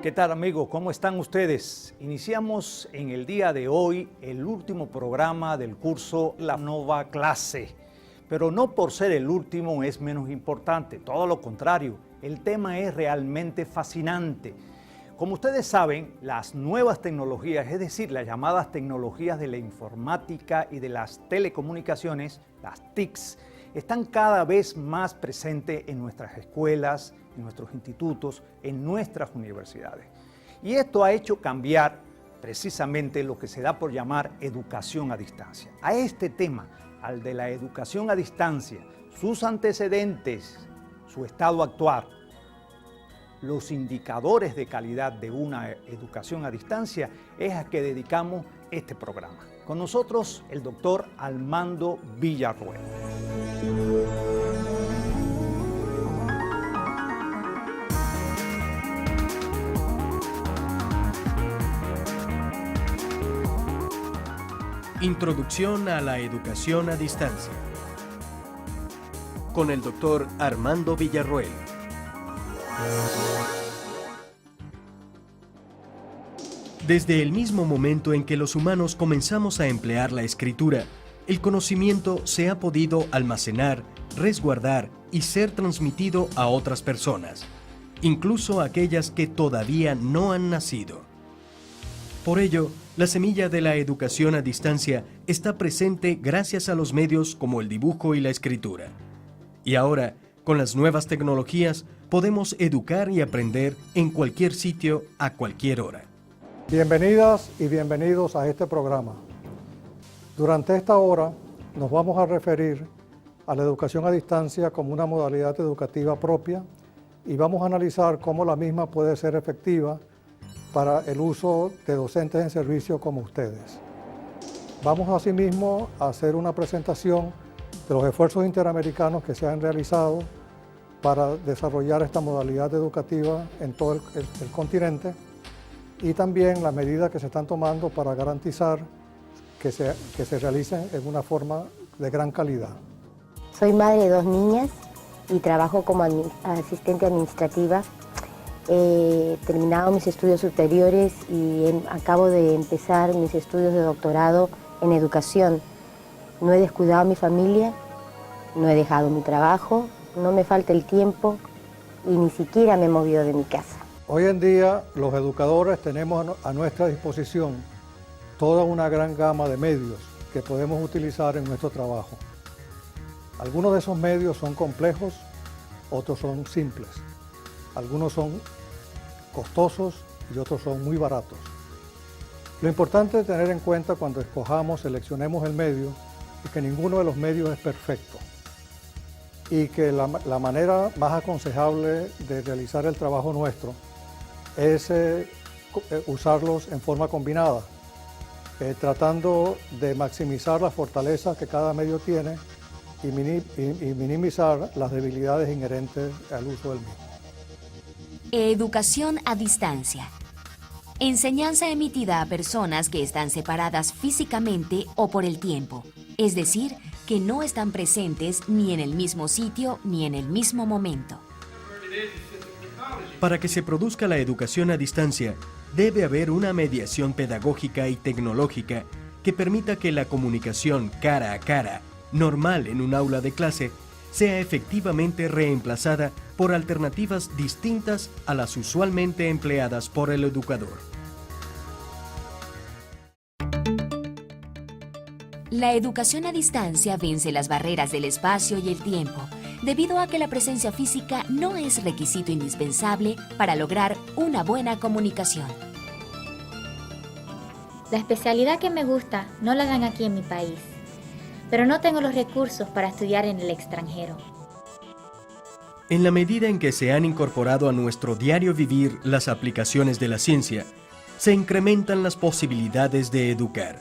¿Qué tal, amigos? ¿Cómo están ustedes? Iniciamos en el día de hoy el último programa del curso La Nueva Clase. Pero no por ser el último es menos importante, todo lo contrario, el tema es realmente fascinante. Como ustedes saben, las nuevas tecnologías, es decir, las llamadas tecnologías de la informática y de las telecomunicaciones, las TICs, están cada vez más presentes en nuestras escuelas, en nuestros institutos, en nuestras universidades. Y esto ha hecho cambiar precisamente lo que se da por llamar educación a distancia. A este tema, al de la educación a distancia, sus antecedentes, su estado actual, los indicadores de calidad de una educación a distancia, es a que dedicamos este programa. Con nosotros el doctor Armando Villarroel. Introducción a la educación a distancia. Con el doctor Armando Villarroel. Desde el mismo momento en que los humanos comenzamos a emplear la escritura, el conocimiento se ha podido almacenar, resguardar y ser transmitido a otras personas, incluso aquellas que todavía no han nacido. Por ello, la semilla de la educación a distancia está presente gracias a los medios como el dibujo y la escritura. Y ahora, con las nuevas tecnologías, podemos educar y aprender en cualquier sitio, a cualquier hora. Bienvenidas y bienvenidos a este programa. Durante esta hora nos vamos a referir a la educación a distancia como una modalidad educativa propia y vamos a analizar cómo la misma puede ser efectiva para el uso de docentes en servicio como ustedes. Vamos asimismo a hacer una presentación de los esfuerzos interamericanos que se han realizado para desarrollar esta modalidad educativa en todo el continente y también las medidas que se están tomando para garantizar que se realicen en una forma de gran calidad. Soy madre de 2 niñas y trabajo como asistente administrativa. He terminado mis estudios superiores y acabo de empezar mis estudios de doctorado en educación. No he descuidado a mi familia, no he dejado mi trabajo, no me falta el tiempo y ni siquiera me he movido de mi casa. Hoy en día los educadores tenemos a nuestra disposición toda una gran gama de medios que podemos utilizar en nuestro trabajo. Algunos de esos medios son complejos, otros son simples. Algunos son costosos y otros son muy baratos. Lo importante es tener en cuenta cuando escojamos, seleccionemos el medio, es que ninguno de los medios es perfecto y que la manera más aconsejable de realizar el trabajo nuestro es usarlos en forma combinada, tratando de maximizar las fortalezas que cada medio tiene y minimizar las debilidades inherentes al uso del mismo. Educación a distancia. Enseñanza emitida a personas que están separadas físicamente o por el tiempo, es decir, que no están presentes ni en el mismo sitio ni en el mismo momento. Para que se produzca la educación a distancia, debe haber una mediación pedagógica y tecnológica que permita que la comunicación cara a cara, normal en un aula de clase, sea efectivamente reemplazada por alternativas distintas a las usualmente empleadas por el educador. La educación a distancia vence las barreras del espacio y el tiempo, debido a que la presencia física no es requisito indispensable para lograr una buena comunicación. La especialidad que me gusta no la dan aquí en mi país, pero no tengo los recursos para estudiar en el extranjero. En la medida en que se han incorporado a nuestro diario vivir las aplicaciones de la ciencia, se incrementan las posibilidades de educar.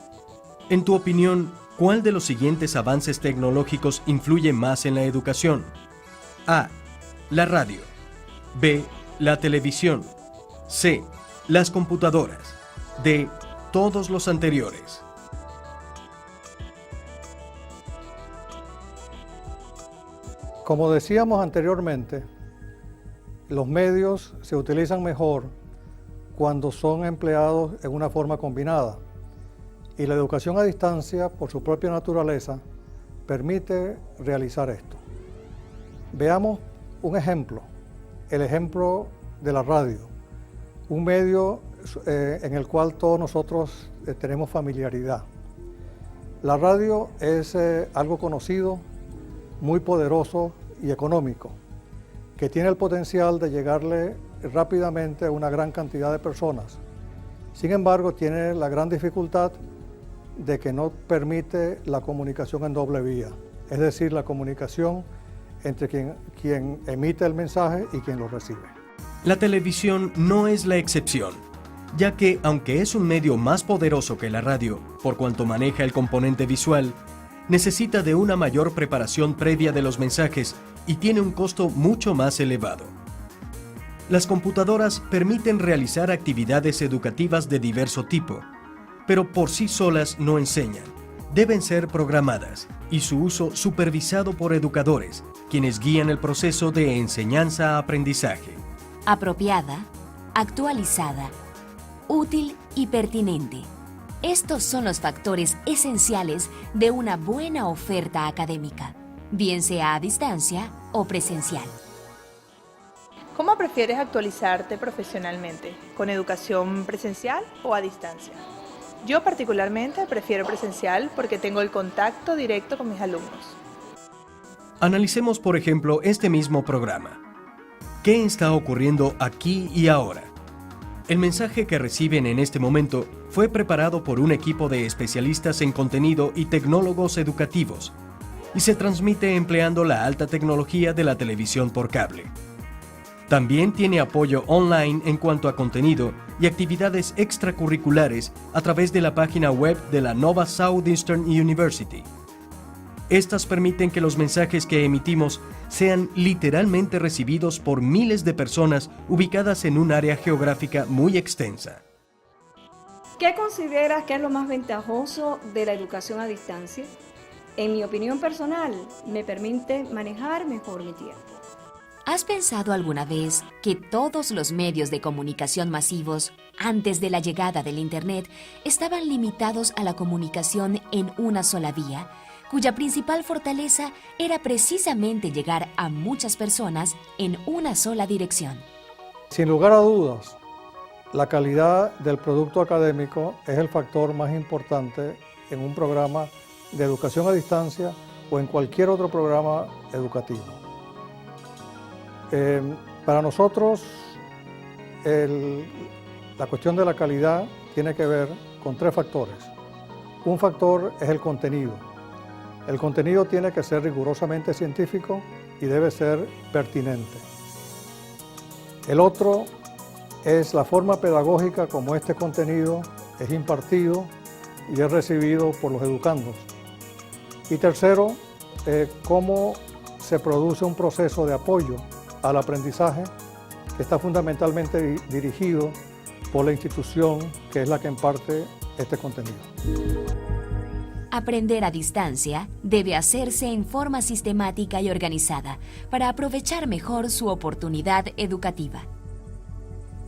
En tu opinión, ¿cuál de los siguientes avances tecnológicos influye más en la educación? A. La radio. B. La televisión. C. Las computadoras. D. Todos los anteriores. Como decíamos anteriormente, los medios se utilizan mejor cuando son empleados en una forma combinada. Y la educación a distancia, por su propia naturaleza, permite realizar esto. Veamos un ejemplo, el ejemplo de la radio, un medio en el cual todos nosotros tenemos familiaridad. La radio es algo conocido, muy poderoso y económico, que tiene el potencial de llegarle rápidamente a una gran cantidad de personas. Sin embargo, tiene la gran dificultad de que no permite la comunicación en doble vía, es decir, la comunicación entre quien emite el mensaje y quien lo recibe. La televisión no es la excepción, ya que aunque es un medio más poderoso que la radio, por cuanto maneja el componente visual, necesita de una mayor preparación previa de los mensajes y tiene un costo mucho más elevado. Las computadoras permiten realizar actividades educativas de diverso tipo, pero por sí solas no enseñan. Deben ser programadas y su uso supervisado por educadores, quienes guían el proceso de enseñanza-aprendizaje. Apropiada, actualizada, útil y pertinente. Estos son los factores esenciales de una buena oferta académica, bien sea a distancia o presencial. ¿Cómo prefieres actualizarte profesionalmente? ¿Con educación presencial o a distancia? Yo particularmente prefiero presencial porque tengo el contacto directo con mis alumnos. Analicemos, por ejemplo, este mismo programa. ¿Qué está ocurriendo aquí y ahora? El mensaje que reciben en este momento fue preparado por un equipo de especialistas en contenido y tecnólogos educativos y se transmite empleando la alta tecnología de la televisión por cable. También tiene apoyo online en cuanto a contenido y actividades extracurriculares a través de la página web de la Nova Southeastern University. Estas permiten que los mensajes que emitimos sean literalmente recibidos por miles de personas ubicadas en un área geográfica muy extensa. ¿Qué consideras que es lo más ventajoso de la educación a distancia? En mi opinión personal, me permite manejar mejor mi tiempo. ¿Has pensado alguna vez que todos los medios de comunicación masivos, antes de la llegada del Internet, estaban limitados a la comunicación en una sola vía, cuya principal fortaleza era precisamente llegar a muchas personas en una sola dirección? Sin lugar a dudas, la calidad del producto académico es el factor más importante en un programa de educación a distancia o en cualquier otro programa educativo. Para nosotros, la cuestión de la calidad tiene que ver con tres factores. Un factor es el contenido. El contenido tiene que ser rigurosamente científico y debe ser pertinente. El otro es la forma pedagógica como este contenido es impartido y es recibido por los educandos. Y tercero, cómo se produce un proceso de apoyo al aprendizaje que está fundamentalmente dirigido por la institución que es la que imparte este contenido. Aprender a distancia debe hacerse en forma sistemática y organizada para aprovechar mejor su oportunidad educativa.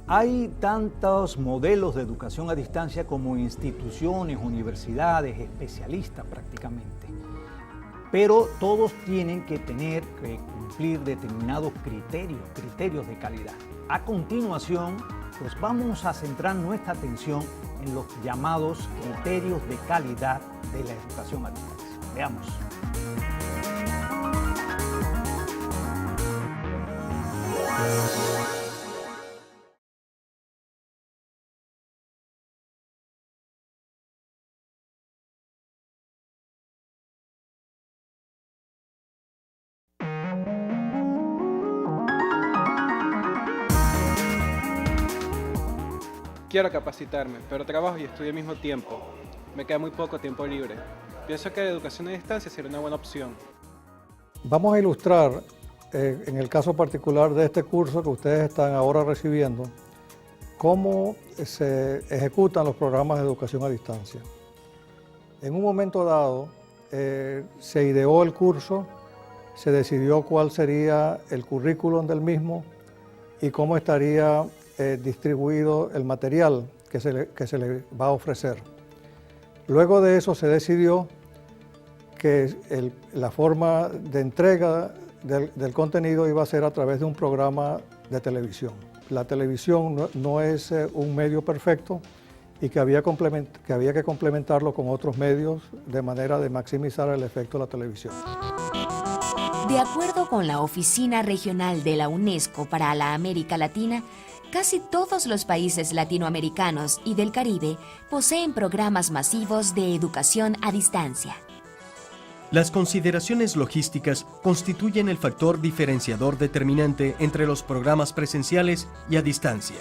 Hay tantos modelos de educación a distancia como instituciones, universidades, especialistas prácticamente. Pero todos tienen que tener que cumplir determinados criterios de calidad. A continuación, pues vamos a centrar nuestra atención en los llamados criterios de calidad de la educación a distancia. Veamos. Quiero capacitarme, pero trabajo y estudio al mismo tiempo. Me queda muy poco tiempo libre. Pienso que la educación a distancia sería una buena opción. Vamos a ilustrar, en el caso particular de este curso que ustedes están ahora recibiendo, cómo se ejecutan los programas de educación a distancia. En un momento dado, se ideó el curso, se decidió cuál sería el currículum del mismo y cómo estaría distribuido el material que se le va a ofrecer. Luego de eso se decidió que la forma de entrega del contenido iba a ser a través de un programa de televisión. La televisión no es un medio perfecto y que había que complementarlo con otros medios de manera de maximizar el efecto de la televisión. De acuerdo con la Oficina Regional de la UNESCO para la América Latina, casi todos los países latinoamericanos y del Caribe poseen programas masivos de educación a distancia. Las consideraciones logísticas constituyen el factor diferenciador determinante entre los programas presenciales y a distancia.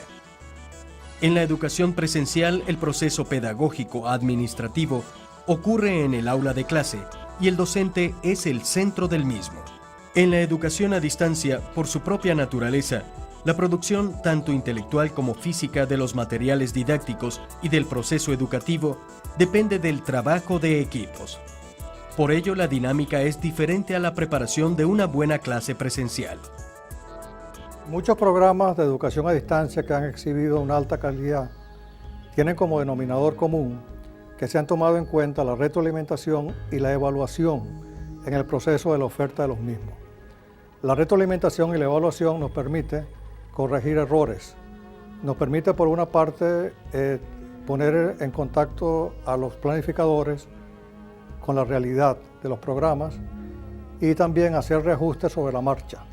En la educación presencial, el proceso pedagógico administrativo ocurre en el aula de clase y el docente es el centro del mismo. En la educación a distancia, por su propia naturaleza, la producción tanto intelectual como física de los materiales didácticos y del proceso educativo depende del trabajo de equipos. Por ello, la dinámica es diferente a la preparación de una buena clase presencial. Muchos programas de educación a distancia que han exhibido una alta calidad tienen como denominador común que se han tomado en cuenta la retroalimentación y la evaluación en el proceso de la oferta de los mismos. La retroalimentación y la evaluación nos permite corregir errores, nos permite por una parte poner en contacto a los planificadores con la realidad de los programas y también hacer reajustes sobre la marcha,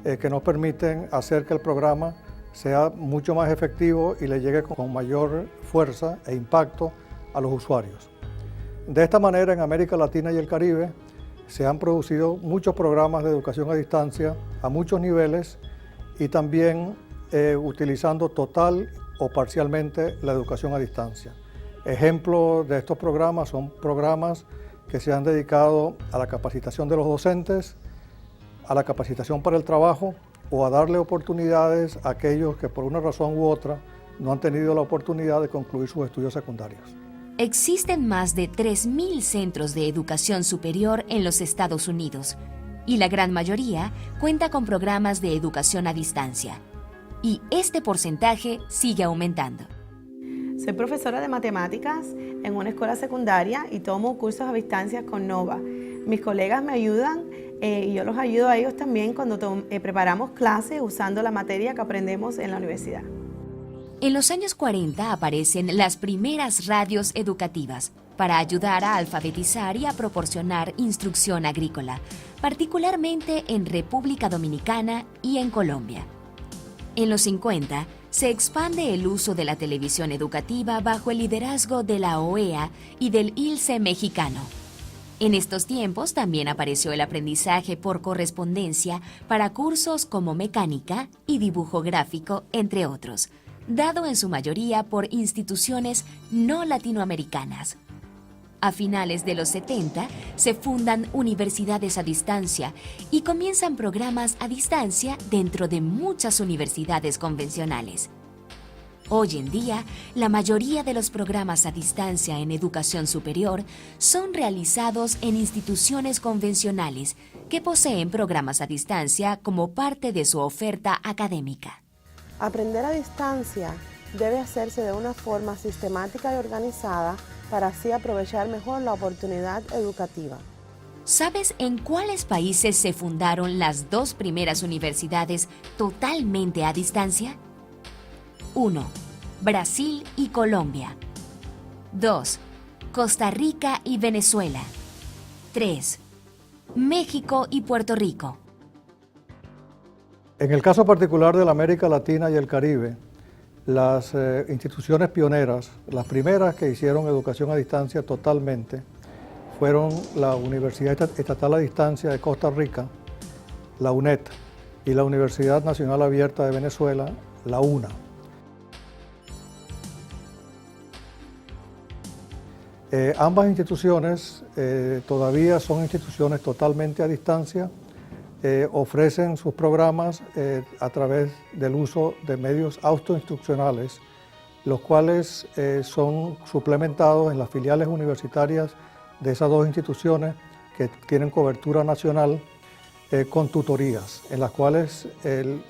que nos permiten hacer que el programa sea mucho más efectivo y le llegue con mayor fuerza e impacto a los usuarios. De esta manera, en América Latina y el Caribe se han producido muchos programas de educación a distancia a muchos niveles y también utilizando total o parcialmente la educación a distancia. Ejemplos de estos programas son programas que se han dedicado a la capacitación de los docentes, a la capacitación para el trabajo o a darle oportunidades a aquellos que por una razón u otra no han tenido la oportunidad de concluir sus estudios secundarios. Existen más de 3.000 centros de educación superior en los Estados Unidos y la gran mayoría cuenta con programas de educación a distancia. Y este porcentaje sigue aumentando. Soy profesora de matemáticas en una escuela secundaria y tomo cursos a distancia con Nova. Mis colegas me ayudan y yo los ayudo a ellos también cuando preparamos clases usando la materia que aprendemos en la universidad. En los años 40 aparecen las primeras radios educativas para ayudar a alfabetizar y a proporcionar instrucción agrícola, particularmente en República Dominicana y en Colombia. En los 50 se expande el uso de la televisión educativa bajo el liderazgo de la OEA y del ILCE mexicano. En estos tiempos también apareció el aprendizaje por correspondencia para cursos como mecánica y dibujo gráfico, entre otros, dado en su mayoría por instituciones no latinoamericanas. A finales de los 70 se fundan universidades a distancia y comienzan programas a distancia dentro de muchas universidades convencionales. Hoy en día, la mayoría de los programas a distancia en educación superior son realizados en instituciones convencionales que poseen programas a distancia como parte de su oferta académica. Aprender a distancia debe hacerse de una forma sistemática y organizada para así aprovechar mejor la oportunidad educativa. ¿Sabes en cuáles países se fundaron las dos primeras universidades totalmente a distancia? 1. Brasil y Colombia. 2. Costa Rica y Venezuela. 3. México y Puerto Rico. En el caso particular de la América Latina y el Caribe, las instituciones pioneras, las primeras que hicieron educación a distancia totalmente, fueron la Universidad Estatal a Distancia de Costa Rica, la UNED, y la Universidad Nacional Abierta de Venezuela, la UNA. Ambas instituciones todavía son instituciones totalmente a distancia, ofrecen sus programas a través del uso de medios autoinstruccionales, los cuales son suplementados en las filiales universitarias de esas dos instituciones que tienen cobertura nacional con tutorías, en las cuales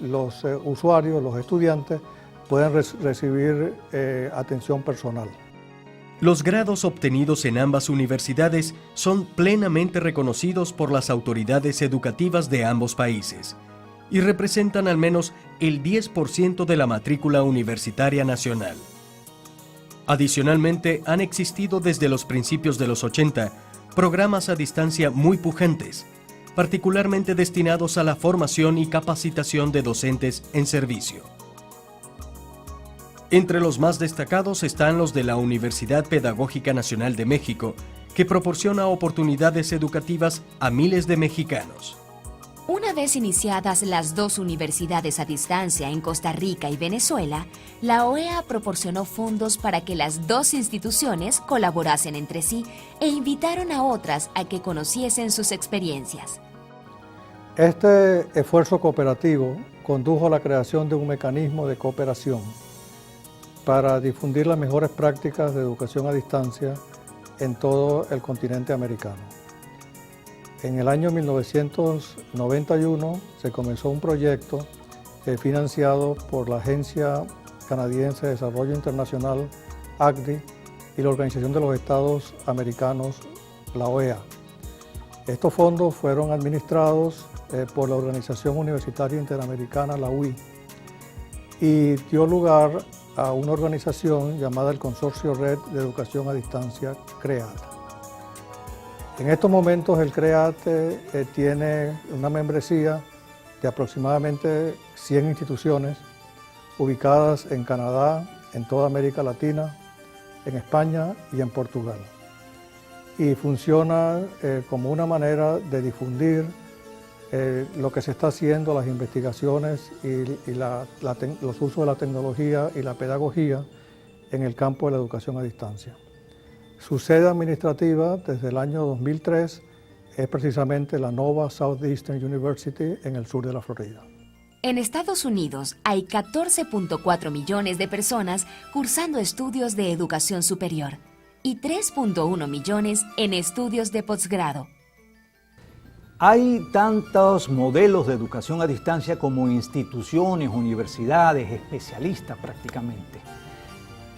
los usuarios, los estudiantes, pueden recibir atención personal. Los grados obtenidos en ambas universidades son plenamente reconocidos por las autoridades educativas de ambos países y representan al menos el 10% de la matrícula universitaria nacional. Adicionalmente, han existido desde los principios de los 80 programas a distancia muy pujantes, particularmente destinados a la formación y capacitación de docentes en servicio. Entre los más destacados están los de la Universidad Pedagógica Nacional de México, que proporciona oportunidades educativas a miles de mexicanos. Una vez iniciadas las dos universidades a distancia en Costa Rica y Venezuela, la OEA proporcionó fondos para que las dos instituciones colaborasen entre sí e invitaron a otras a que conociesen sus experiencias. Este esfuerzo cooperativo condujo a la creación de un mecanismo de cooperación para difundir las mejores prácticas de educación a distancia en todo el continente americano. En el año 1991 se comenzó un proyecto financiado por la Agencia Canadiense de Desarrollo Internacional, ACDI, y la Organización de los Estados Americanos, la OEA. Estos fondos fueron administrados por la Organización Universitaria Interamericana, la UI, y dio lugar a una organización llamada el Consorcio Red de Educación a Distancia, CREAT. En estos momentos el CREAT tiene una membresía de aproximadamente 100 instituciones ubicadas en Canadá, en toda América Latina, en España y en Portugal. Y funciona como una manera de difundir lo que se está haciendo, las investigaciones y los usos de la tecnología y la pedagogía en el campo de la educación a distancia. Su sede administrativa desde el año 2003 es precisamente la Nova Southeastern University en el sur de la Florida. En Estados Unidos hay 14.4 millones de personas cursando estudios de educación superior y 3.1 millones en estudios de posgrado. Hay tantos modelos de educación a distancia como instituciones, universidades, especialistas prácticamente.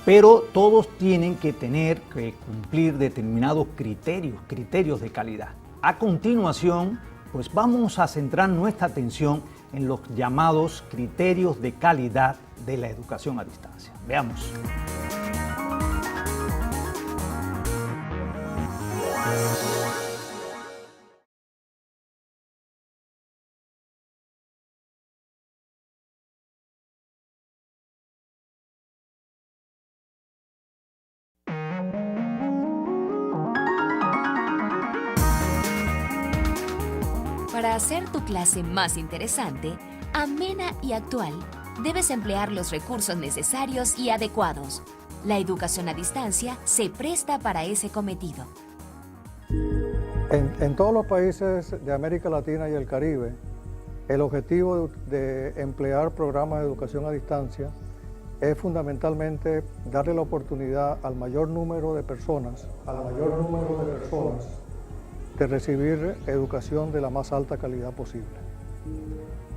Pero todos tienen que cumplir determinados criterios de calidad. A continuación, pues vamos a centrar nuestra atención en los llamados criterios de calidad de la educación a distancia. Veamos. Para hacer tu clase más interesante, amena y actual, debes emplear los recursos necesarios y adecuados. La educación a distancia se presta para ese cometido. En todos los países de América Latina y el Caribe, el objetivo de emplear programas de educación a distancia es fundamentalmente darle la oportunidad al mayor número de personas, de recibir educación de la más alta calidad posible.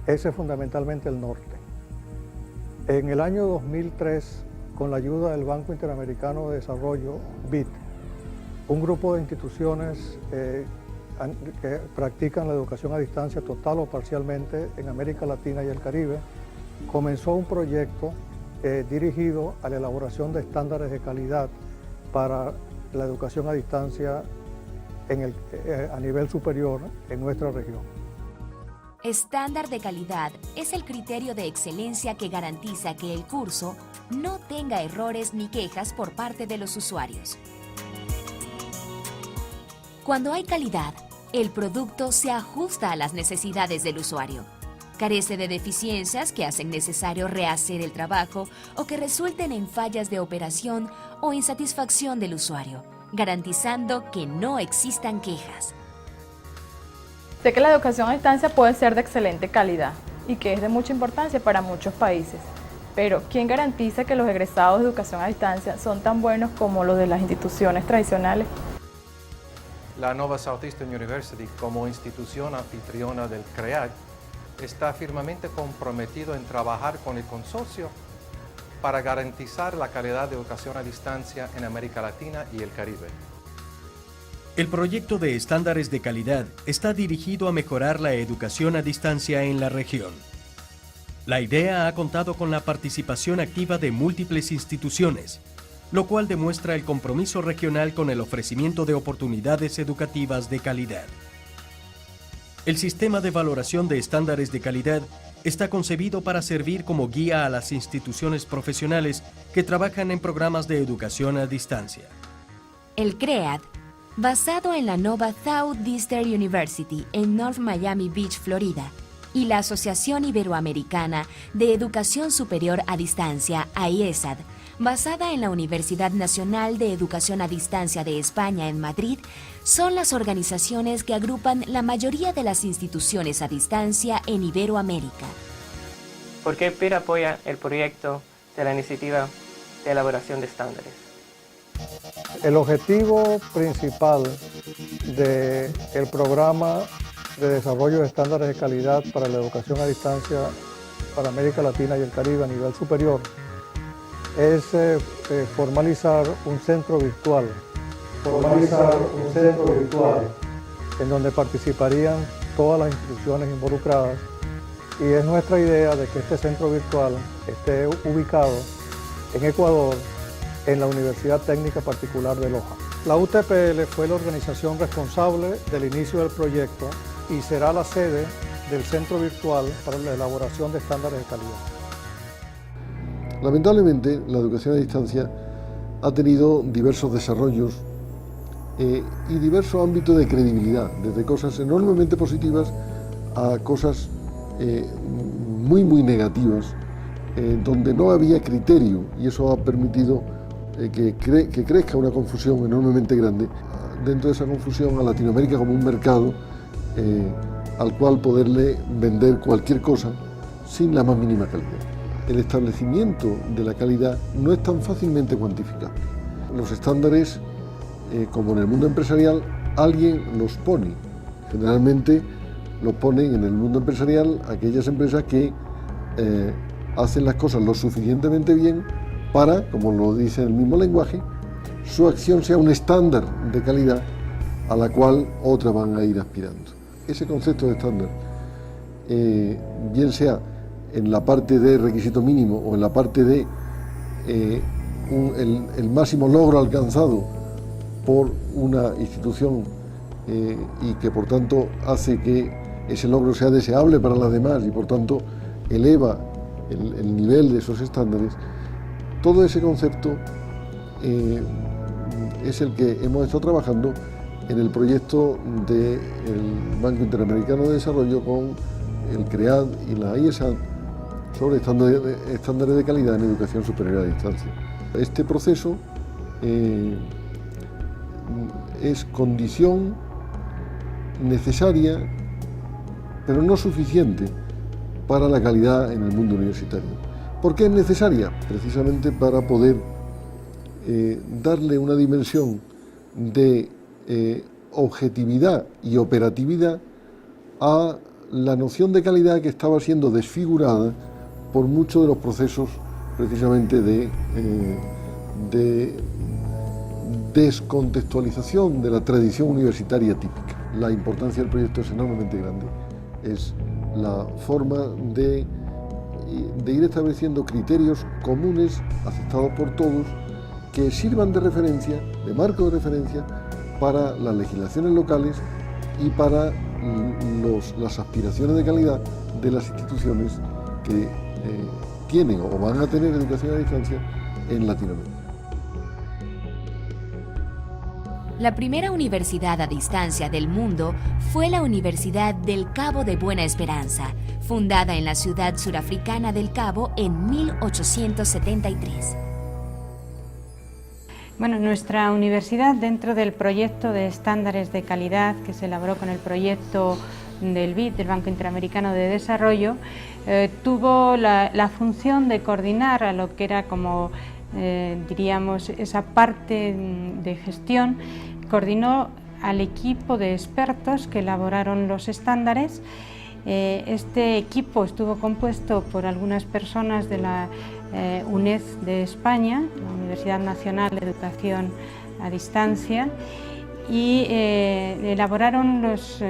Ese es fundamentalmente el norte. En el año 2003, con la ayuda del Banco Interamericano de Desarrollo, BID, un grupo de instituciones que practican la educación a distancia total o parcialmente en América Latina y el Caribe, comenzó un proyecto dirigido a la elaboración de estándares de calidad para la educación a distancia a nivel superior en nuestra región. Estándar de calidad es el criterio de excelencia que garantiza que el curso no tenga errores ni quejas por parte de los usuarios. Cuando hay calidad, el producto se ajusta a las necesidades del usuario. Carece de deficiencias que hacen necesario rehacer el trabajo o que resulten en fallas de operación o insatisfacción del usuario, garantizando que no existan quejas. Sé que la educación a distancia puede ser de excelente calidad y que es de mucha importancia para muchos países, pero ¿quién garantiza que los egresados de educación a distancia son tan buenos como los de las instituciones tradicionales? La Nova Southeastern University, como institución anfitriona del CREAT, está firmemente comprometido en trabajar con el consorcio para garantizar la calidad de educación a distancia en América Latina y el Caribe. El proyecto de estándares de calidad está dirigido a mejorar la educación a distancia en la región. La idea ha contado con la participación activa de múltiples instituciones, lo cual demuestra el compromiso regional con el ofrecimiento de oportunidades educativas de calidad. El sistema de valoración de estándares de calidad está concebido para servir como guía a las instituciones profesionales que trabajan en programas de educación a distancia. El CREAD, basado en la Nova Southeastern University en North Miami Beach, Florida, y la Asociación Iberoamericana de Educación Superior a Distancia, AIESAD, basada en la Universidad Nacional de Educación a Distancia de España en Madrid, son las organizaciones que agrupan la mayoría de las instituciones a distancia en Iberoamérica. ¿Por qué PIR apoya el proyecto de la iniciativa de elaboración de estándares? El objetivo principal del programa de desarrollo de estándares de calidad para la educación a distancia para América Latina y el Caribe a nivel superior es formalizar un centro virtual. En donde participarían todas las instituciones involucradas, y es nuestra idea de que este centro virtual esté ubicado en Ecuador, en la Universidad Técnica Particular de Loja. La UTPL fue la organización responsable del inicio del proyecto y será la sede del centro virtual para la elaboración de estándares de calidad. Lamentablemente, la educación a distancia ha tenido diversos desarrollos y diversos ámbitos de credibilidad, desde cosas enormemente positivas a cosas muy negativas, donde no había criterio, y eso ha permitido que crezca una confusión enormemente grande. Dentro de esa confusión, a Latinoamérica como un mercado al cual poderle vender cualquier cosa sin la más mínima calidad. El establecimiento de la calidad no es tan fácilmente cuantificable. Los estándares, como en el mundo empresarial, alguien los pone. Generalmente los ponen en el mundo empresarial aquellas empresas que hacen las cosas lo suficientemente bien para, como lo dice el mismo lenguaje, su acción sea un estándar de calidad a la cual otras van a ir aspirando. Ese concepto de estándar, bien sea en la parte de requisito mínimo o en la parte de el máximo logro alcanzado por una institución y que por tanto hace que ese logro sea deseable para las demás y por tanto eleva el nivel de esos estándares, todo ese concepto es el que hemos estado trabajando en el proyecto del Banco Interamericano de Desarrollo con el CREAD y la IESAD sobre estándares de calidad en educación superior a distancia. Este proceso es condición necesaria, pero no suficiente, para la calidad en el mundo universitario. ¿Por qué es necesaria? Precisamente para poder darle una dimensión de objetividad y operatividad a la noción de calidad que estaba siendo desfigurada por muchos de los procesos precisamente de descontextualización de la tradición universitaria típica. La importancia del proyecto es enormemente grande. Es la forma de ir estableciendo criterios comunes, aceptados por todos, que sirvan de referencia, de marco de referencia, para las legislaciones locales y para las aspiraciones de calidad de las instituciones que tienen o van a tener educación a distancia en Latinoamérica. La primera universidad a distancia del mundo fue la Universidad del Cabo de Buena Esperanza, fundada en la ciudad surafricana del Cabo en 1873. Bueno, nuestra universidad, dentro del proyecto de estándares de calidad que se elaboró con el proyecto del BID, del Banco Interamericano de Desarrollo, tuvo la función de coordinar a lo que era como, diríamos, esa parte de gestión. Coordinó al equipo de expertos que elaboraron los estándares Este equipo estuvo compuesto por algunas personas de la UNED de España, la Universidad Nacional de Educación a Distancia, y elaboraron los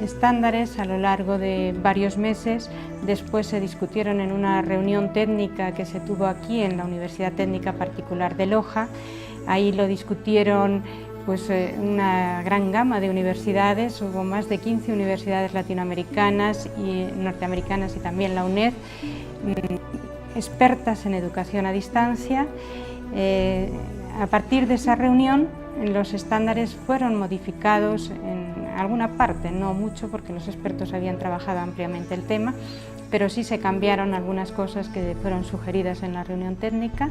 estándares a lo largo de varios meses. Después se discutieron en una reunión técnica que se tuvo aquí en la Universidad Técnica Particular de Loja. Ahí lo discutieron pues, una gran gama de universidades, hubo más de 15 universidades latinoamericanas y norteamericanas y también la UNED, expertas en educación a distancia. A partir de esa reunión, los estándares fueron modificados en alguna parte, no mucho porque los expertos habían trabajado ampliamente el tema, pero sí se cambiaron algunas cosas que fueron sugeridas en la reunión técnica.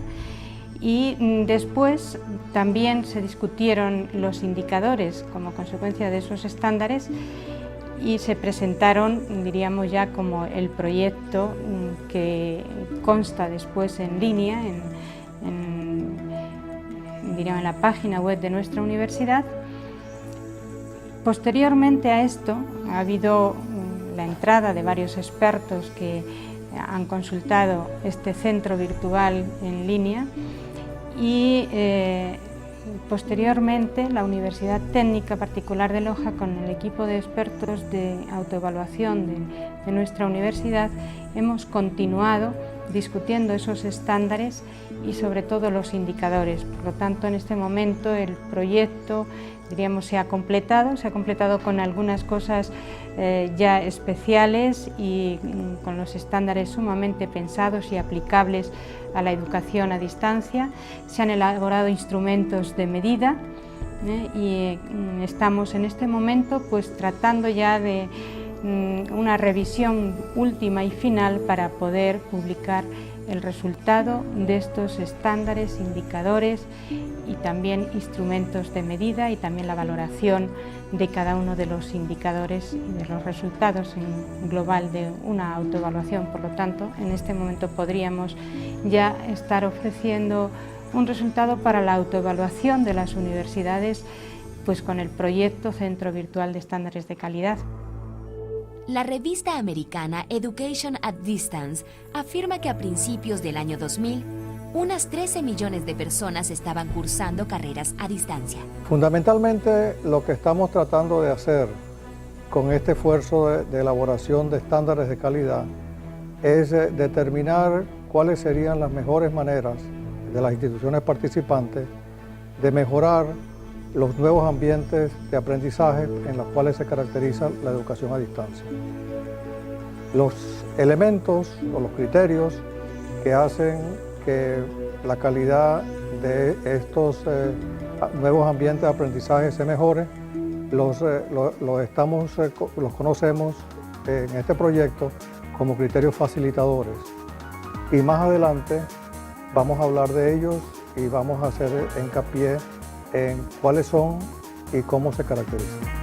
Y después también se discutieron los indicadores como consecuencia de esos estándares y se presentaron, diríamos ya, como el proyecto que consta después en línea, en la página web de nuestra universidad. Posteriormente a esto ha habido la entrada de varios expertos que han consultado este centro virtual en línea y posteriormente la Universidad Técnica Particular de Loja, con el equipo de expertos de autoevaluación de nuestra universidad, hemos continuado discutiendo esos estándares y sobre todo los indicadores. Por lo tanto, en este momento el proyecto, diríamos, se ha completado con algunas cosas ya especiales y con los estándares sumamente pensados y aplicables a la educación a distancia. Se han elaborado instrumentos de medida y estamos en este momento pues tratando ya de una revisión última y final para poder publicar el resultado de estos estándares, indicadores y también instrumentos de medida y también la valoración de cada uno de los indicadores y de los resultados en global de una autoevaluación. Por lo tanto, en este momento podríamos ya estar ofreciendo un resultado para la autoevaluación de las universidades pues con el proyecto Centro Virtual de Estándares de Calidad. La revista americana Education at Distance afirma que a principios del año 2000, unas 13 millones de personas estaban cursando carreras a distancia. Fundamentalmente, lo que estamos tratando de hacer con este esfuerzo de elaboración de estándares de calidad es determinar cuáles serían las mejores maneras de las instituciones participantes de mejorar los nuevos ambientes de aprendizaje en los cuales se caracteriza la educación a distancia. Los elementos o los criterios que hacen que la calidad de estos nuevos ambientes de aprendizaje se mejore, los conocemos en este proyecto como criterios facilitadores. Y más adelante vamos a hablar de ellos y vamos a hacer hincapié en cuáles son y cómo se caracterizan.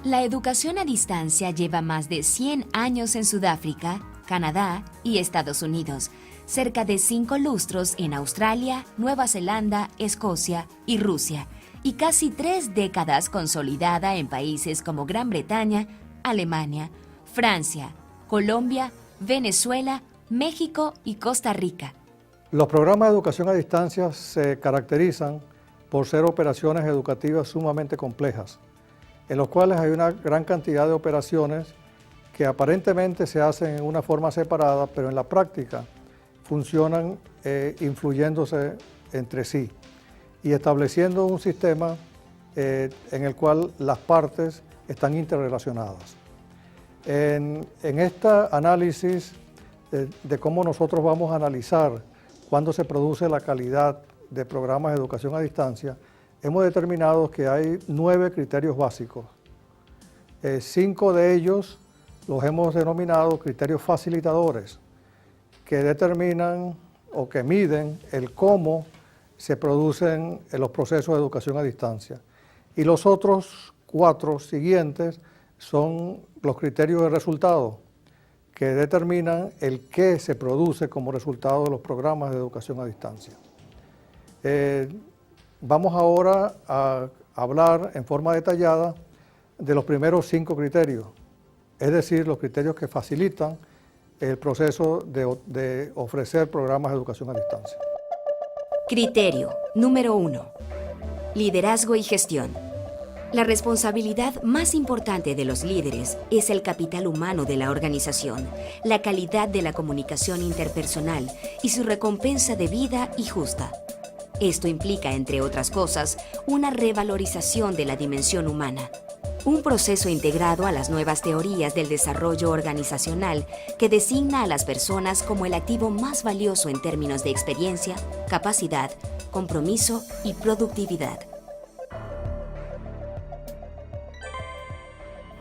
La educación a distancia lleva más de 100 años en Sudáfrica, Canadá y Estados Unidos, cerca de 5 lustros en Australia, Nueva Zelanda, Escocia y Rusia, y casi 3 décadas consolidada en países como Gran Bretaña, Alemania, Francia, Colombia, Venezuela, México y Costa Rica. Los programas de educación a distancia se caracterizan por ser operaciones educativas sumamente complejas, en los cuales hay una gran cantidad de operaciones que aparentemente se hacen en una forma separada, pero en la práctica funcionan influyéndose entre sí y estableciendo un sistema en el cual las partes están interrelacionadas. En este análisis de cómo nosotros vamos a analizar cuándo se produce la calidad de programas de educación a distancia, hemos determinado que hay 9 criterios básicos. 5 de ellos los hemos denominado criterios facilitadores, que determinan o que miden el cómo se producen en los procesos de educación a distancia. Y los otros 4 siguientes son los criterios de resultado, que determinan el qué se produce como resultado de los programas de educación a distancia. Vamos ahora a hablar en forma detallada de los primeros 5 criterios, es decir, los criterios que facilitan el proceso de ofrecer programas de educación a distancia. Criterio número 1. Liderazgo y gestión. La responsabilidad más importante de los líderes es el capital humano de la organización, la calidad de la comunicación interpersonal y su recompensa debida y justa. Esto implica, entre otras cosas, una revalorización de la dimensión humana, un proceso integrado a las nuevas teorías del desarrollo organizacional que designa a las personas como el activo más valioso en términos de experiencia, capacidad, compromiso y productividad.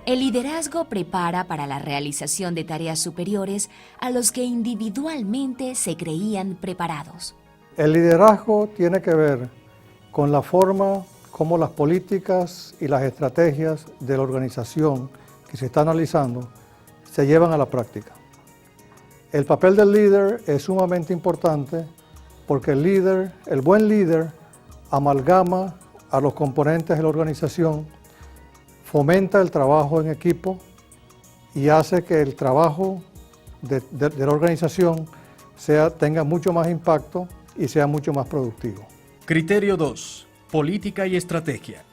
El liderazgo prepara para la realización de tareas superiores a los que individualmente se creían preparados. El liderazgo tiene que ver con la forma como las políticas y las estrategias de la organización que se está analizando se llevan a la práctica. El papel del líder es sumamente importante porque el buen líder amalgama a los componentes de la organización, fomenta el trabajo en equipo y hace que el trabajo de la organización tenga mucho más impacto y sea mucho más productivo. Criterio 2. Política y estrategia.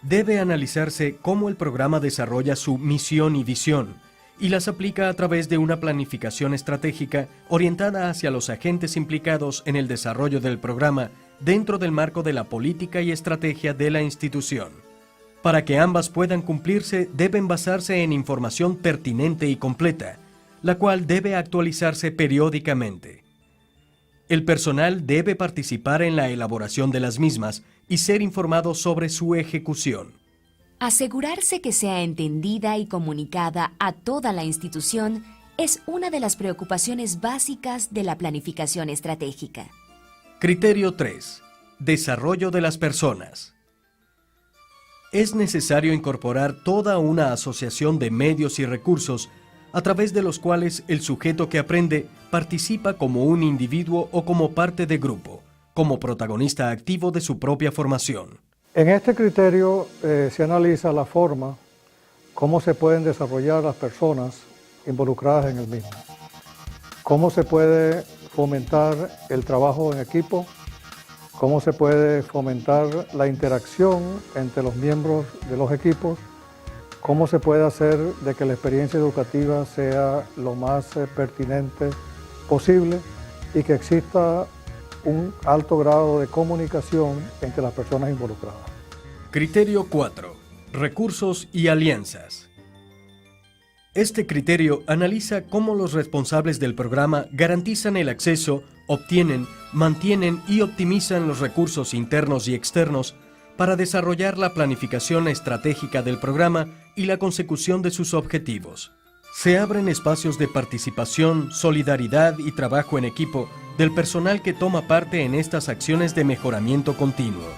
Debe analizarse cómo el programa desarrolla su misión y visión y las aplica a través de una planificación estratégica orientada hacia los agentes implicados en el desarrollo del programa dentro del marco de la política y estrategia de la institución. Para que ambas puedan cumplirse, deben basarse en información pertinente y completa, la cual debe actualizarse periódicamente. El personal debe participar en la elaboración de las mismas y ser informado sobre su ejecución. Asegurarse que sea entendida y comunicada a toda la institución es una de las preocupaciones básicas de la planificación estratégica. Criterio 3. Desarrollo de las personas. Es necesario incorporar toda una asociación de medios y recursos a través de los cuales el sujeto que aprende participa como un individuo o como parte de grupo, como protagonista activo de su propia formación. En este criterio se analiza la forma cómo se pueden desarrollar las personas involucradas en el mismo, cómo se puede fomentar el trabajo en equipo, cómo se puede fomentar la interacción entre los miembros de los equipos, cómo se puede hacer de que la experiencia educativa sea lo más pertinente posible y que exista un alto grado de comunicación entre las personas involucradas. Criterio 4. Recursos y alianzas. Este criterio analiza cómo los responsables del programa garantizan el acceso, obtienen, mantienen y optimizan los recursos internos y externos para desarrollar la planificación estratégica del programa y la consecución de sus objetivos. Se abren espacios de participación, solidaridad y trabajo en equipo del personal que toma parte en estas acciones de mejoramiento continuo.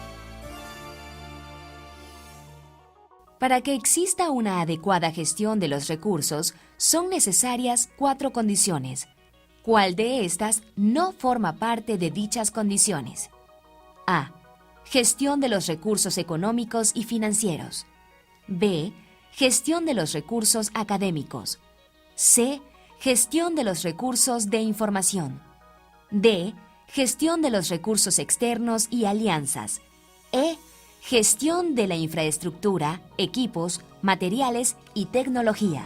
Para que exista una adecuada gestión de los recursos, son necesarias 4 condiciones. ¿Cuál de estas no forma parte de dichas condiciones? A. Gestión de los recursos económicos y financieros. B. Gestión de los recursos académicos. C. Gestión de los recursos de información. D. Gestión de los recursos externos y alianzas. E. Gestión de la infraestructura, equipos, materiales y tecnología.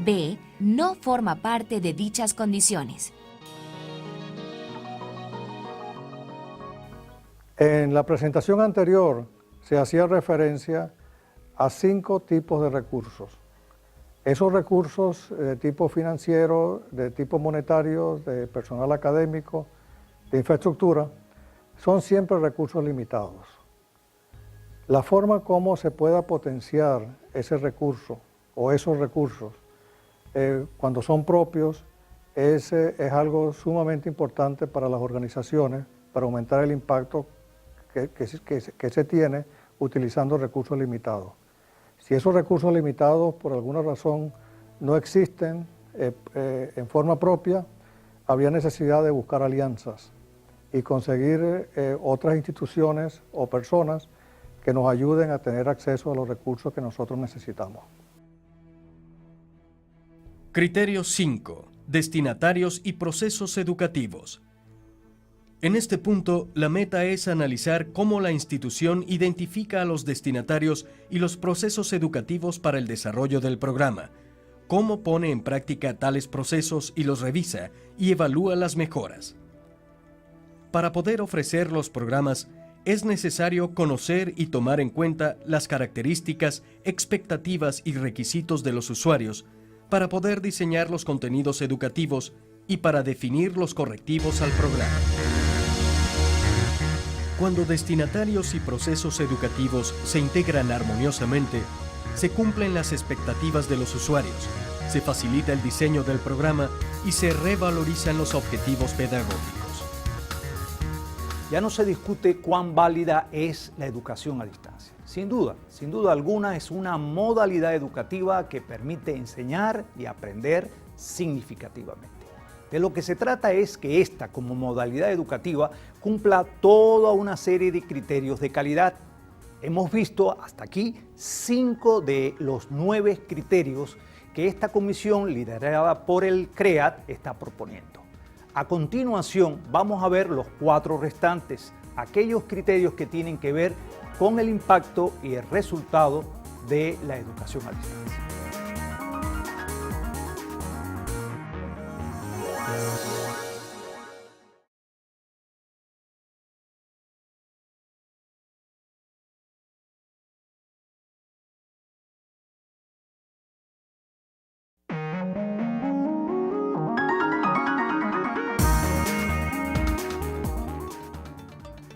B. No forma parte de dichas condiciones. En la presentación anterior se hacía referencia a 5 tipos de recursos. Esos recursos de tipo financiero, de tipo monetario, de personal académico, de infraestructura, son siempre recursos limitados. La forma como se pueda potenciar ese recurso o esos recursos cuando son propios es algo sumamente importante para las organizaciones para aumentar el impacto que se tiene utilizando recursos limitados. Si esos recursos limitados por alguna razón no existen en forma propia, habría necesidad de buscar alianzas y conseguir otras instituciones o personas que nos ayuden a tener acceso a los recursos que nosotros necesitamos. Criterio 5. Destinatarios y procesos educativos. En este punto, la meta es analizar cómo la institución identifica a los destinatarios y los procesos educativos para el desarrollo del programa, cómo pone en práctica tales procesos y los revisa y evalúa las mejoras. Para poder ofrecer los programas, es necesario conocer y tomar en cuenta las características, expectativas y requisitos de los usuarios para poder diseñar los contenidos educativos y para definir los correctivos al programa. Cuando destinatarios y procesos educativos se integran armoniosamente, se cumplen las expectativas de los usuarios, se facilita el diseño del programa y se revalorizan los objetivos pedagógicos. Ya no se discute cuán válida es la educación a distancia. Sin duda alguna es una modalidad educativa que permite enseñar y aprender significativamente. De lo que se trata es que esta, como modalidad educativa, cumpla toda una serie de criterios de calidad. Hemos visto hasta aquí 5 de los 9 criterios que esta comisión, liderada por el CREAT, está proponiendo. A continuación, vamos a ver los 4 restantes, aquellos criterios que tienen que ver con el impacto y el resultado de la educación a distancia.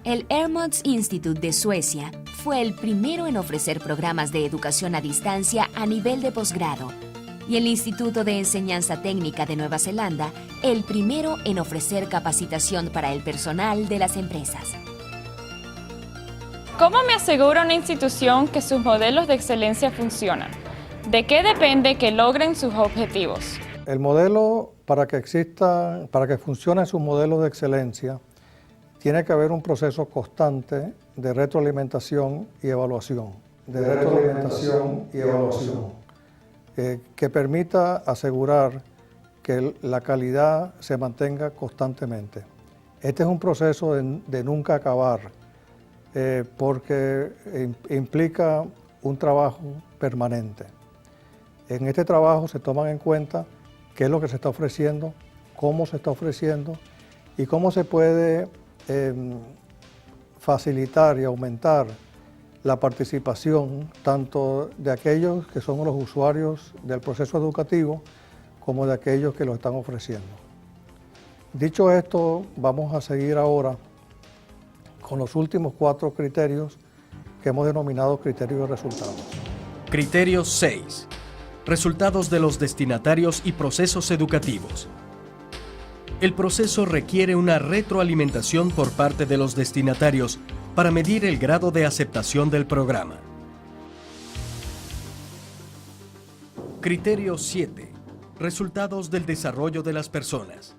El Hermods Institute de Suecia fue el primero en ofrecer programas de educación a distancia a nivel de posgrado, y el Instituto de Enseñanza Técnica de Nueva Zelanda, el primero en ofrecer capacitación para el personal de las empresas. ¿Cómo me asegura una institución que sus modelos de excelencia funcionan? ¿De qué depende que logren sus objetivos? El modelo, para que funcionen sus modelos de excelencia, tiene que haber un proceso constante de retroalimentación y evaluación. Que permita asegurar que la calidad se mantenga constantemente. Este es un proceso de nunca acabar, porque implica un trabajo permanente. En este trabajo se toman en cuenta qué es lo que se está ofreciendo, cómo se está ofreciendo y cómo se puede facilitar y aumentar la participación tanto de aquellos que son los usuarios del proceso educativo como de aquellos que lo están ofreciendo. Dicho esto, vamos a seguir ahora con los últimos 4 criterios que hemos denominado criterios de resultados. Criterio 6. Resultados de los destinatarios y procesos educativos. El proceso requiere una retroalimentación por parte de los destinatarios para medir el grado de aceptación del programa. Criterio 7. Resultados del desarrollo de las personas.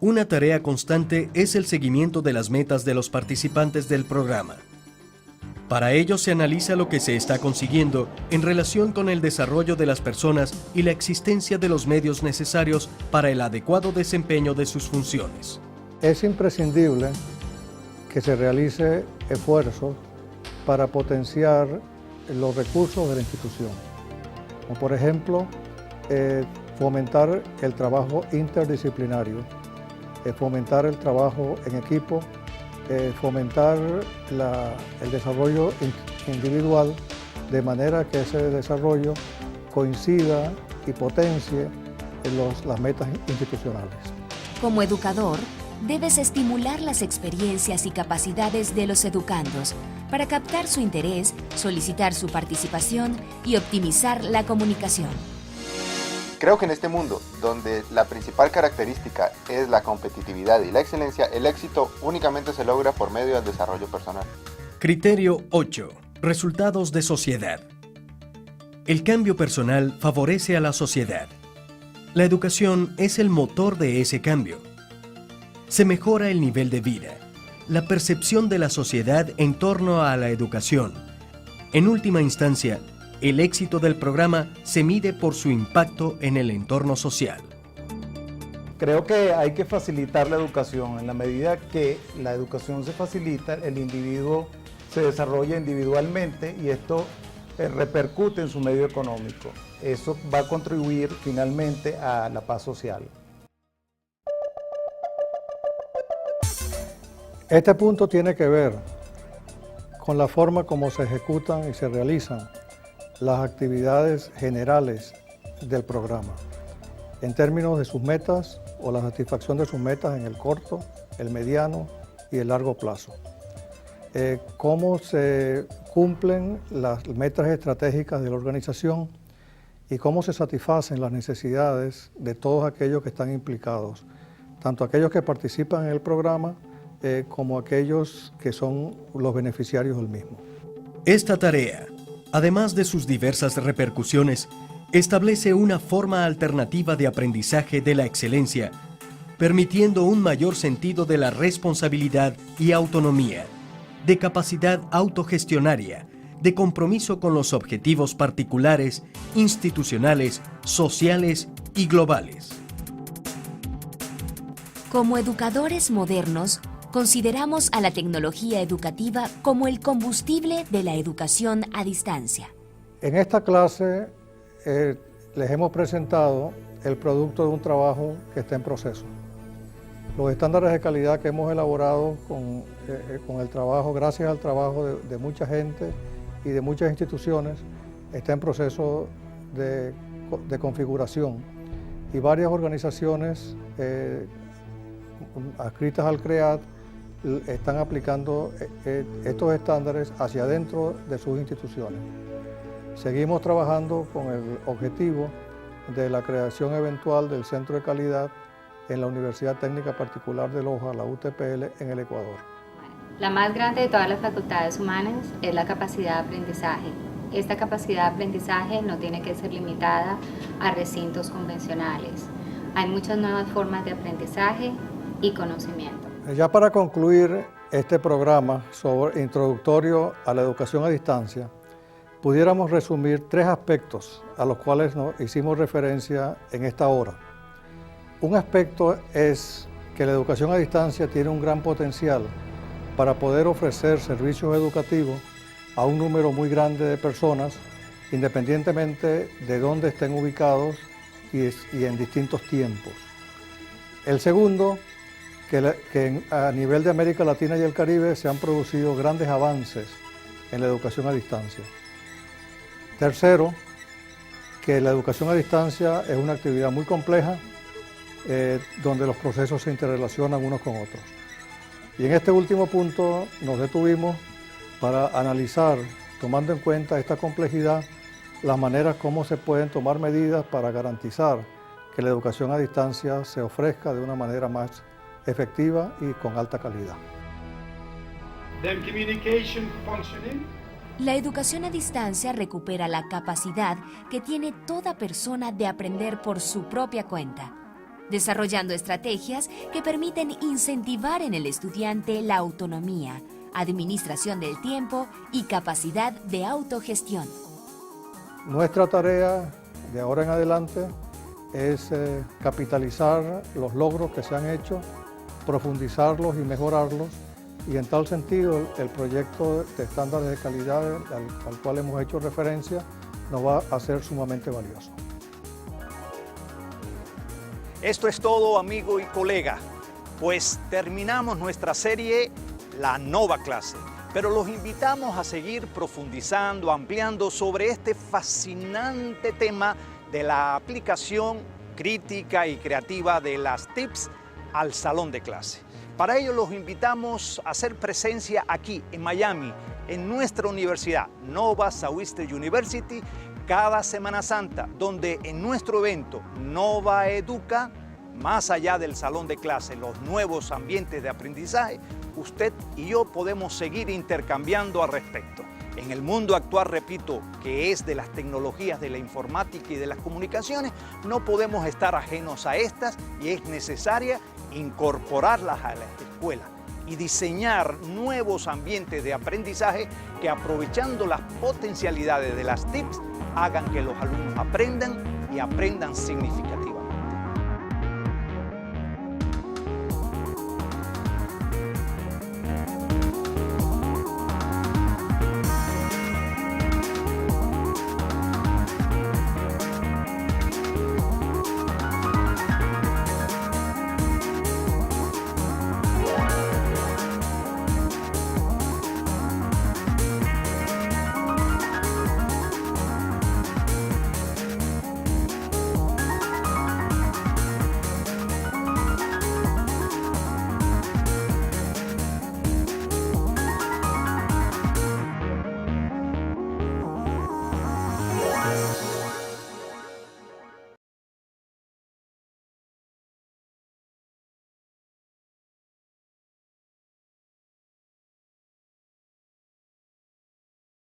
Una tarea constante es el seguimiento de las metas de los participantes del programa. Para ello se analiza lo que se está consiguiendo en relación con el desarrollo de las personas y la existencia de los medios necesarios para el adecuado desempeño de sus funciones. Es imprescindible que se realice esfuerzos para potenciar los recursos de la institución, como por ejemplo fomentar el trabajo interdisciplinario, fomentar el trabajo en equipo, fomentar el desarrollo individual de manera que ese desarrollo coincida y potencie las metas institucionales. Como educador, debes estimular las experiencias y capacidades de los educandos para captar su interés, solicitar su participación y optimizar la comunicación. Creo que en este mundo, donde la principal característica es la competitividad y la excelencia, el éxito únicamente se logra por medio del desarrollo personal. Criterio 8. Resultados de sociedad. El cambio personal favorece a la sociedad. La educación es el motor de ese cambio. Se mejora el nivel de vida, la percepción de la sociedad en torno a la educación. En última instancia, el éxito del programa se mide por su impacto en el entorno social. Creo que hay que facilitar la educación. En la medida que la educación se facilita, el individuo se desarrolla individualmente y esto repercute en su medio económico. Eso va a contribuir finalmente a la paz social. Este punto tiene que ver con la forma como se ejecutan y se realizan las actividades generales del programa, en términos de sus metas o la satisfacción de sus metas en el corto, el mediano y el largo plazo. Cómo se cumplen las metas estratégicas de la organización y cómo se satisfacen las necesidades de todos aquellos que están implicados, tanto aquellos que participan en el programa como aquellos que son los beneficiarios del mismo. Esta tarea, además de sus diversas repercusiones, establece una forma alternativa de aprendizaje de la excelencia, permitiendo un mayor sentido de la responsabilidad y autonomía, de capacidad autogestionaria, de compromiso con los objetivos particulares, institucionales, sociales y globales. Como educadores modernos, consideramos a la tecnología educativa como el combustible de la educación a distancia. En esta clase les hemos presentado el producto de un trabajo que está en proceso. Los estándares de calidad que hemos elaborado con el trabajo, gracias al trabajo de mucha gente y de muchas instituciones, está en proceso de configuración y varias organizaciones adscritas al CREAT están aplicando estos estándares hacia adentro de sus instituciones. Seguimos trabajando con el objetivo de la creación eventual del Centro de Calidad en la Universidad Técnica Particular de Loja, la UTPL, en el Ecuador. La más grande de todas las facultades humanas es la capacidad de aprendizaje. Esta capacidad de aprendizaje no tiene que ser limitada a recintos convencionales. Hay muchas nuevas formas de aprendizaje y conocimiento. Ya para concluir este programa introductorio a la educación a distancia, pudiéramos resumir 3 aspectos a los cuales hicimos referencia en esta hora. Un aspecto es que la educación a distancia tiene un gran potencial para poder ofrecer servicios educativos a un número muy grande de personas, independientemente de dónde estén ubicados y en distintos tiempos. El segundo, que a nivel de América Latina y el Caribe se han producido grandes avances en la educación a distancia. Tercero, que la educación a distancia es una actividad muy compleja, donde los procesos se interrelacionan unos con otros. Y en este último punto nos detuvimos para analizar, tomando en cuenta esta complejidad, las maneras como se pueden tomar medidas para garantizar que la educación a distancia se ofrezca de una manera más efectiva y con alta calidad. La educación a distancia recupera la capacidad que tiene toda persona de aprender por su propia cuenta, desarrollando estrategias que permiten incentivar en el estudiante la autonomía, administración del tiempo y capacidad de autogestión. Nuestra tarea de ahora en adelante es capitalizar los logros que se han hecho, profundizarlos y mejorarlos, y en tal sentido el proyecto de estándares de calidad al cual hemos hecho referencia nos va a ser sumamente valioso. Esto es todo, amigo y colega, pues terminamos nuestra serie La Nova Clase, pero los invitamos a seguir profundizando, ampliando sobre este fascinante tema de la aplicación crítica y creativa de las TICs al salón de clase. Para ello los invitamos a hacer presencia aquí en Miami, en nuestra universidad, Nova Southeastern University, cada Semana Santa, donde en nuestro evento Nova Educa, más allá del salón de clase, los nuevos ambientes de aprendizaje, usted y yo podemos seguir intercambiando al respecto. En el mundo actual, repito, que es de las tecnologías, de la informática y de las comunicaciones, no podemos estar ajenos a estas y es necesaria incorporarlas a las escuelas y diseñar nuevos ambientes de aprendizaje que, aprovechando las potencialidades de las TICs, hagan que los alumnos aprendan y aprendan significativamente.